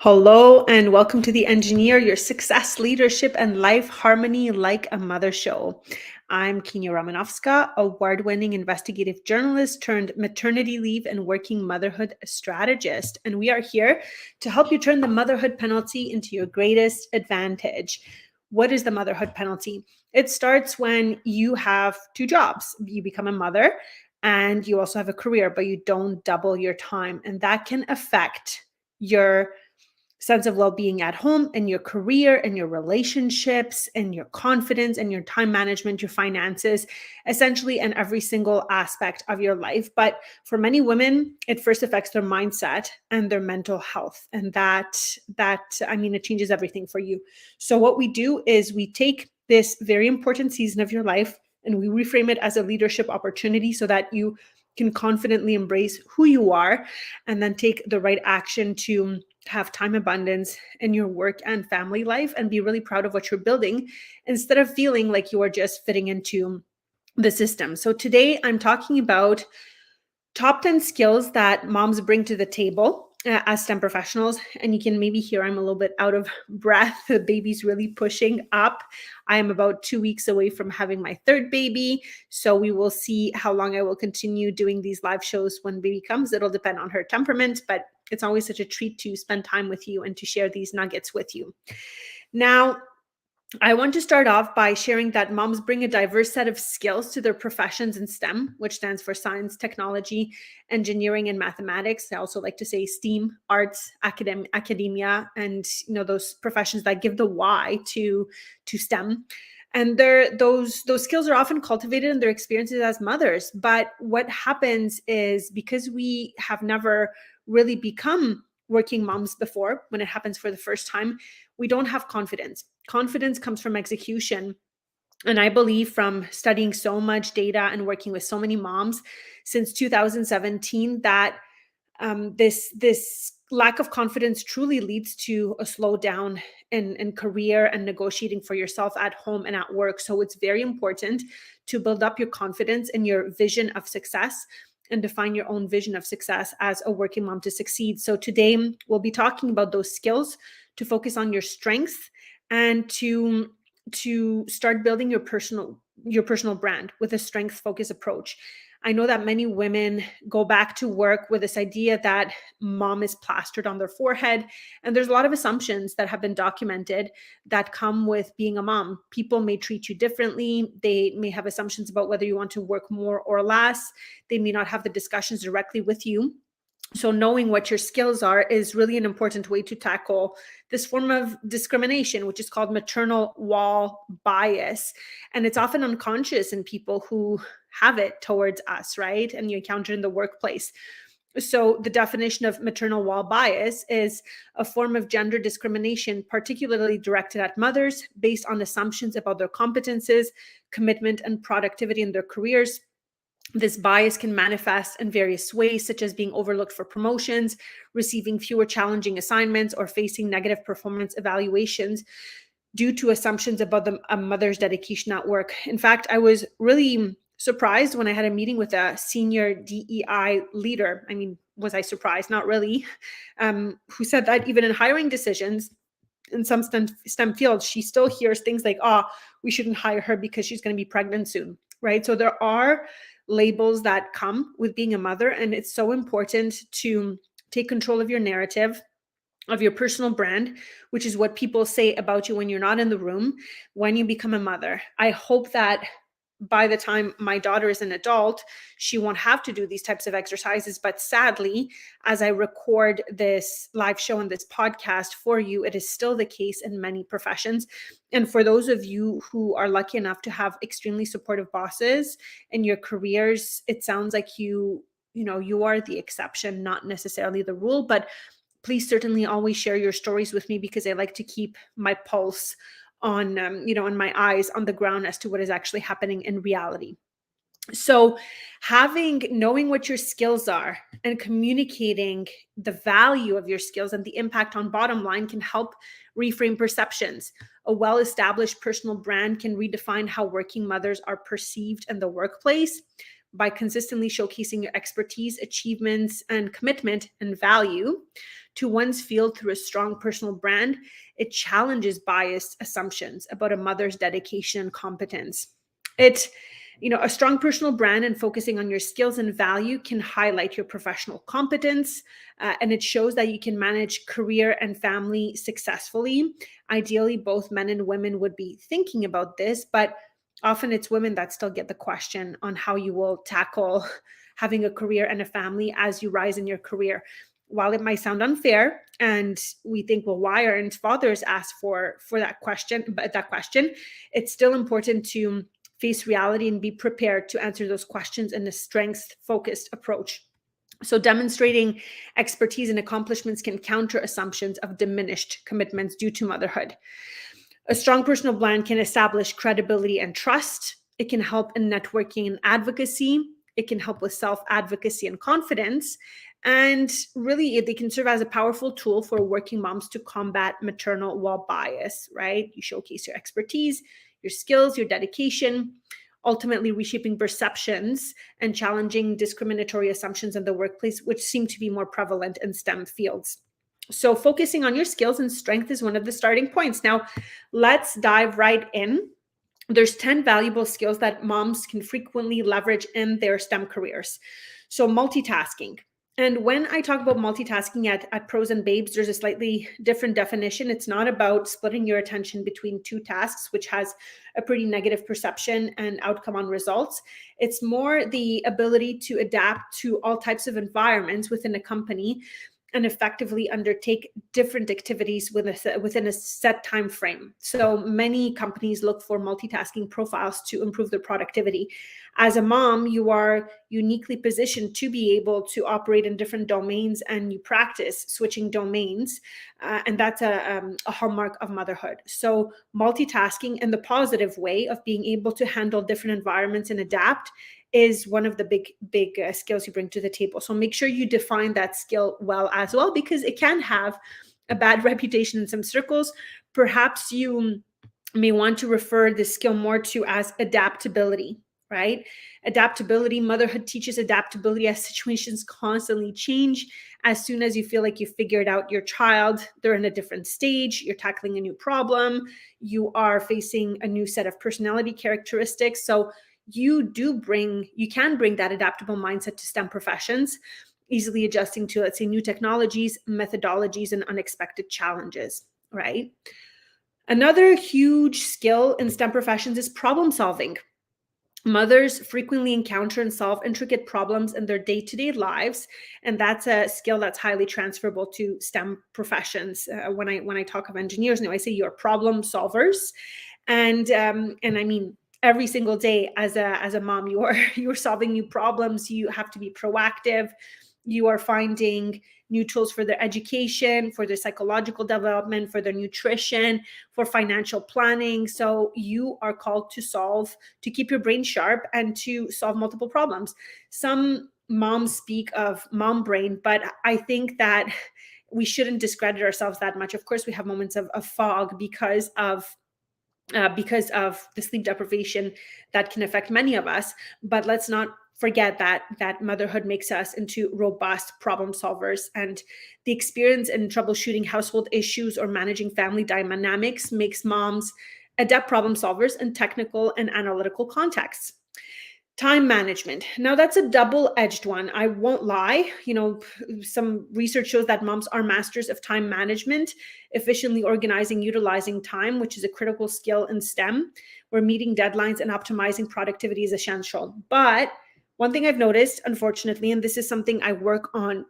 Hello and welcome to the Engineer Your Success, Leadership, and Life Harmony Like a Mother show. I'm Kenya Romanovska, award-winning investigative journalist turned maternity leave and working motherhood strategist. And we are here to help you turn the motherhood penalty into your greatest advantage. What is the motherhood penalty? It starts when you have two jobs. You become a mother and you also have a career, but you don't double your time. And that can affect your sense of well-being at home and your career and your relationships and your confidence and your time management, your finances, essentially in every single aspect of your life. But for many women, it first affects their mindset and their mental health. And it changes everything for you. So what we do is we take this very important season of your life and we reframe it as a leadership opportunity so that you can confidently embrace who you are and then take the right action to have time abundance in your work and family life and be really proud of what you're building instead of feeling like you are just fitting into the system. So today I'm talking about top 10 skills that moms bring to the table as STEM professionals. And you can maybe hear I'm a little bit out of breath. The baby's really pushing up. I am about 2 weeks away from having my third baby. So we will see how long I will continue doing these live shows when baby comes. It'll depend on her temperament, but it's always such a treat to spend time with you and to share these nuggets with you. Now, I want to start off by sharing that moms bring a diverse set of skills to their professions in STEM, which stands for science, technology, engineering, and mathematics. I also like to say STEAM, arts, academia, and those professions that give the why to STEM. And those skills are often cultivated in their experiences as mothers. But what happens is because we have never really become working moms before, when it happens for the first time, we don't have confidence. Confidence comes from execution. And I believe from studying so much data and working with so many moms since 2017 that this lack of confidence truly leads to a slowdown in career and negotiating for yourself at home and at work. So it's very important to build up your confidence and your vision of success and define your own vision of success as a working mom to succeed. So today we'll be talking about those skills to focus on your strengths and to start building your personal brand with a strength focused approach. I know that many women go back to work with this idea that mom is plastered on their forehead. And there's a lot of assumptions that have been documented that come with being a mom. People may treat you differently. They may have assumptions about whether you want to work more or less. They may not have the discussions directly with you. So knowing what your skills are is really an important way to tackle this form of discrimination, which is called maternal wall bias. And it's often unconscious in people who have it towards us, right? And you encounter in the workplace. So the definition of maternal wall bias is a form of gender discrimination, particularly directed at mothers based on assumptions about their competences, commitment, and productivity in their careers. This bias can manifest in various ways, such as being overlooked for promotions, receiving fewer challenging assignments, or facing negative performance evaluations due to assumptions about a mother's dedication at work. In fact, I was really surprised when I had a meeting with a senior DEI leader. I mean, was I surprised? Not really. Who said that even in hiring decisions, in some STEM fields, she still hears things like, we shouldn't hire her because she's going to be pregnant soon, right? So there are labels that come with being a mother, and it's so important to take control of your narrative, of your personal brand, which is what people say about you when you're not in the room, when you become a mother. I hope that by the time my daughter is an adult, she won't have to do these types of exercises. But sadly, as I record this live show and this podcast for you, it is still the case in many professions. And for those of you who are lucky enough to have extremely supportive bosses in your careers, it sounds like you are the exception, not necessarily the rule. But please certainly always share your stories with me, because I like to keep my pulse on, and my eyes on the ground as to what is actually happening in reality. So knowing what your skills are and communicating the value of your skills and the impact on bottom line can help reframe perceptions. A well-established personal brand can redefine how working mothers are perceived in the workplace. by consistently showcasing your expertise, achievements, and commitment and value to one's field through a strong personal brand. It challenges biased assumptions about a mother's dedication and competence. A strong personal brand and focusing on your skills and value can highlight your professional competence, and it shows that you can manage career and family successfully. Ideally, both men and women would be thinking about this, but often it's women that still get the question on how you will tackle having a career and a family as you rise in your career. While it might sound unfair and we think, well, why aren't fathers asked for that question, it's still important to face reality and be prepared to answer those questions in a strengths-focused approach. So demonstrating expertise and accomplishments can counter assumptions of diminished commitments due to motherhood. A strong personal brand can establish credibility and trust. It can help in networking and advocacy. It can help with self-advocacy and confidence. And really, they can serve as a powerful tool for working moms to combat maternal wall bias, right? You showcase your expertise, your skills, your dedication, ultimately reshaping perceptions and challenging discriminatory assumptions in the workplace, which seem to be more prevalent in STEM fields. So focusing on your skills and strength is one of the starting points. Now, let's dive right in. There's 10 valuable skills that moms can frequently leverage in their STEM careers. So multitasking. And when I talk about multitasking at Pros and Babes, there's a slightly different definition. It's not about splitting your attention between two tasks, which has a pretty negative perception and outcome on results. It's more the ability to adapt to all types of environments within a company and effectively undertake different activities within a set time frame. So many companies look for multitasking profiles to improve their productivity. As a mom, you are uniquely positioned to be able to operate in different domains, and you practice switching domains, and that's a hallmark of motherhood. So multitasking in the positive way of being able to handle different environments and adapt is one of the big skills you bring to the table. So make sure you define that skill well as well, because it can have a bad reputation in some circles. Perhaps you may want to refer this skill more to as adaptability, right? Adaptability, motherhood teaches adaptability as situations constantly change. As soon as you feel like you figured out your child, they're in a different stage, you're tackling a new problem, you are facing a new set of personality characteristics. So you can bring that adaptable mindset to STEM professions, easily adjusting to, let's say, new technologies, methodologies, and unexpected challenges, right? Another huge skill in STEM professions is problem solving. Mothers frequently encounter and solve intricate problems in their day-to-day lives, and that's a skill that's highly transferable to STEM professions. When I talk of engineers now, I say you're problem solvers, and I mean, every single day as a mom, you're solving new problems. You have to be proactive. You are finding new tools for their education, for their psychological development, for their nutrition, for financial planning. So you are called to keep your brain sharp and to solve multiple problems. Some moms speak of mom brain, but I think that we shouldn't discredit ourselves that much. Of course, we have moments of fog because of the sleep deprivation that can affect many of us. But let's not forget that motherhood makes us into robust problem solvers, and the experience in troubleshooting household issues or managing family dynamics makes moms adept problem solvers in technical and analytical contexts. Time management. Now that's a double-edged one. I won't lie. Some research shows that moms are masters of time management, efficiently organizing, utilizing time, which is a critical skill in STEM, where meeting deadlines and optimizing productivity is essential. But one thing I've noticed, unfortunately, and this is something I work on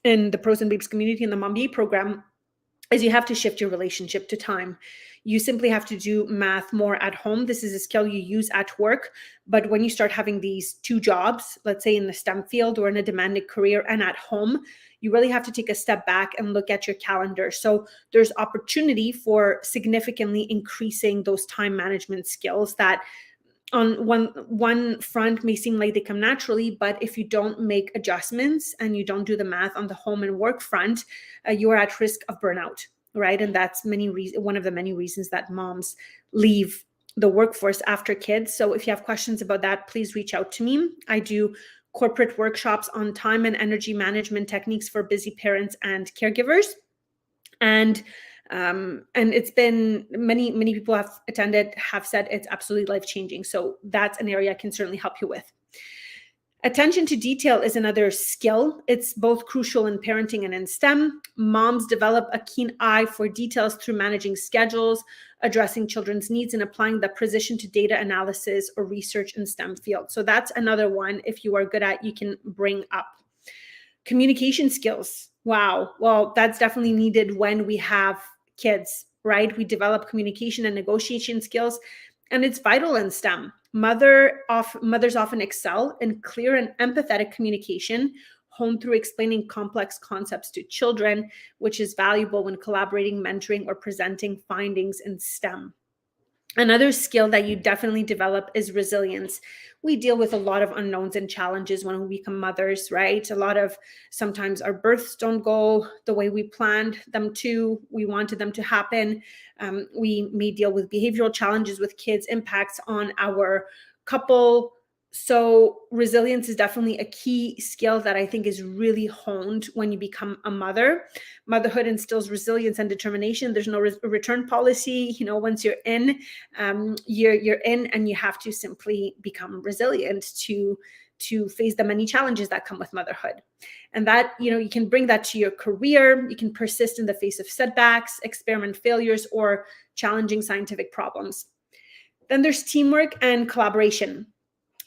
in the Pros and Babes community in the MomBA program, is you have to shift your relationship to time. You simply have to do math more at home. This is a skill you use at work. But when you start having these two jobs, let's say in the STEM field or in a demanding career and at home, you really have to take a step back and look at your calendar. So there's opportunity for significantly increasing those time management skills that on one front may seem like they come naturally, but if you don't make adjustments and you don't do the math on the home and work front, you are at risk of burnout, right? And that's one of the many reasons that moms leave the workforce after kids. So if you have questions about that, please reach out to me. I do corporate workshops on time and energy management techniques for busy parents and caregivers. And it's been many people have attended, have said it's absolutely life-changing. So that's an area I can certainly help you with. Attention to detail is another skill. It's both crucial in parenting and in STEM. Moms develop a keen eye for details through managing schedules, addressing children's needs, and applying the precision to data analysis or research in STEM fields. So that's another one, if you are good at, you can bring up. Communication skills. Wow. Well, that's definitely needed when we have kids, right? We develop communication and negotiation skills, and it's vital in STEM. Mothers often excel in clear and empathetic communication, honed through explaining complex concepts to children, which is valuable when collaborating, mentoring, or presenting findings in STEM. Another skill that you definitely develop is resilience. We deal with a lot of unknowns and challenges when we become mothers, right? Sometimes our births don't go the way we planned them to, we wanted them to happen. We may deal with behavioral challenges with kids, impacts on our couple. So resilience is definitely a key skill that I think is really honed when you become a mother. Motherhood instills resilience and determination. There's no return policy. Once you're in, you're in, and you have to simply become resilient to face the many challenges that come with motherhood. And that, you can bring that to your career. You can persist in the face of setbacks, experiment failures, or challenging scientific problems. Then there's teamwork and collaboration.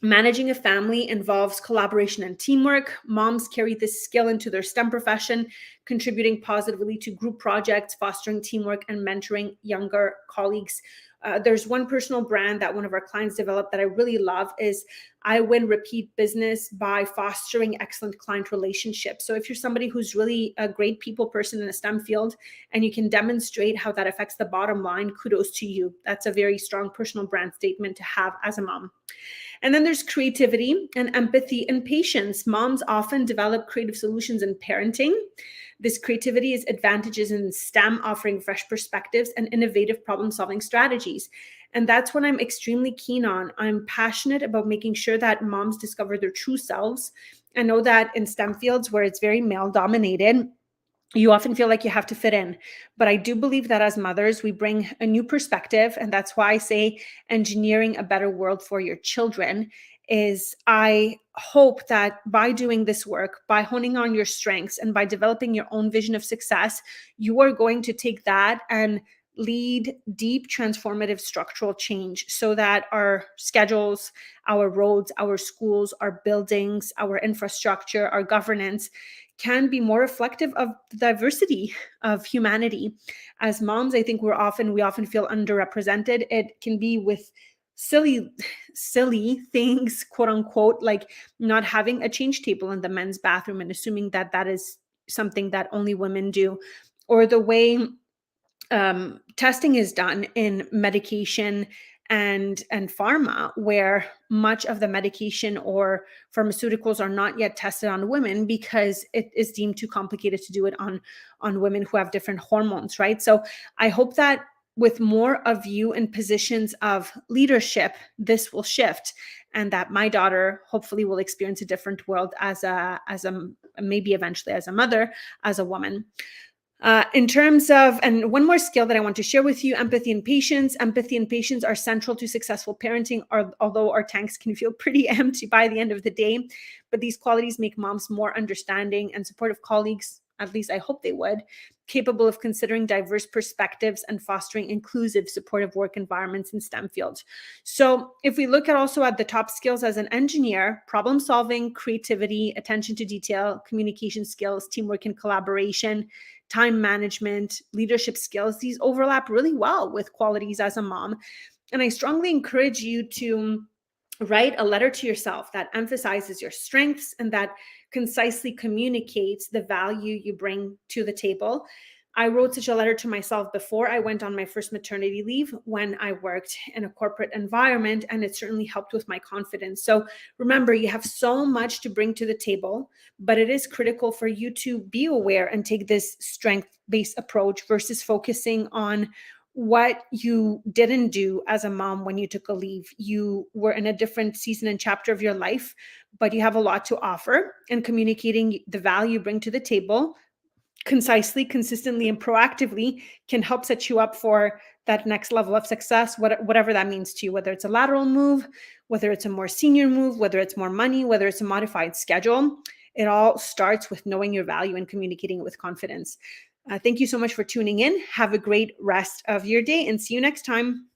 Managing a family involves collaboration and teamwork. Moms carry this skill into their STEM profession, contributing positively to group projects, fostering teamwork, and mentoring younger colleagues. There's one personal brand that one of our clients developed that I really love is I win repeat business by fostering excellent client relationships. So if you're somebody who's really a great people person in a STEM field and you can demonstrate how that affects the bottom line, kudos to you. That's a very strong personal brand statement to have as a mom. And then there's creativity and empathy and patience. Moms often develop creative solutions in parenting. This creativity is advantages in STEM, offering fresh perspectives and innovative problem-solving strategies. And that's what I'm extremely keen on. I'm passionate about making sure that moms discover their true selves. I know that in STEM fields where it's very male-dominated, you often feel like you have to fit in. But I do believe that as mothers, we bring a new perspective. And that's why I say engineering a better world for your children is I hope that by doing this work, by honing on your strengths and by developing your own vision of success, you are going to take that and lead deep transformative structural change so that our schedules, our roads, our schools, our buildings, our infrastructure, our governance can be more reflective of the diversity of humanity. As moms, I think we often feel underrepresented. It can be with silly things, quote unquote, like not having a change table in the men's bathroom and assuming that that is something that only women do, or the way testing is done in medication and pharma, where much of the medication or pharmaceuticals are not yet tested on women because it is deemed too complicated to do it on women who have different hormones, right? So I hope that with more of you in positions of leadership, this will shift, and that my daughter hopefully will experience a different world as a maybe eventually as a mother, as a woman. In terms of, and one more skill that I want to share with you, empathy and patience. Empathy and patience are central to successful parenting, although our tanks can feel pretty empty by the end of the day. But these qualities make moms more understanding and supportive colleagues, at least I hope they would, capable of considering diverse perspectives and fostering inclusive, supportive work environments in STEM fields. So if we look at the top skills as an engineer, problem solving, creativity, attention to detail, communication skills, teamwork and collaboration, time management, leadership skills, these overlap really well with qualities as a mom. And I strongly encourage you to write a letter to yourself that emphasizes your strengths and that concisely communicates the value you bring to the table. I wrote such a letter to myself before I went on my first maternity leave when I worked in a corporate environment, and it certainly helped with my confidence. So remember, you have so much to bring to the table, but it is critical for you to be aware and take this strength-based approach versus focusing on what you didn't do as a mom when you took a leave. You were in a different season and chapter of your life, but you have a lot to offer, and communicating the value you bring to the table concisely, consistently, and proactively can help set you up for that next level of success, whatever that means to you, whether it's a lateral move, whether it's a more senior move, whether it's more money, whether it's a modified schedule. It all starts with knowing your value and communicating it with confidence. Thank you so much for tuning in. Have a great rest of your day and see you next time.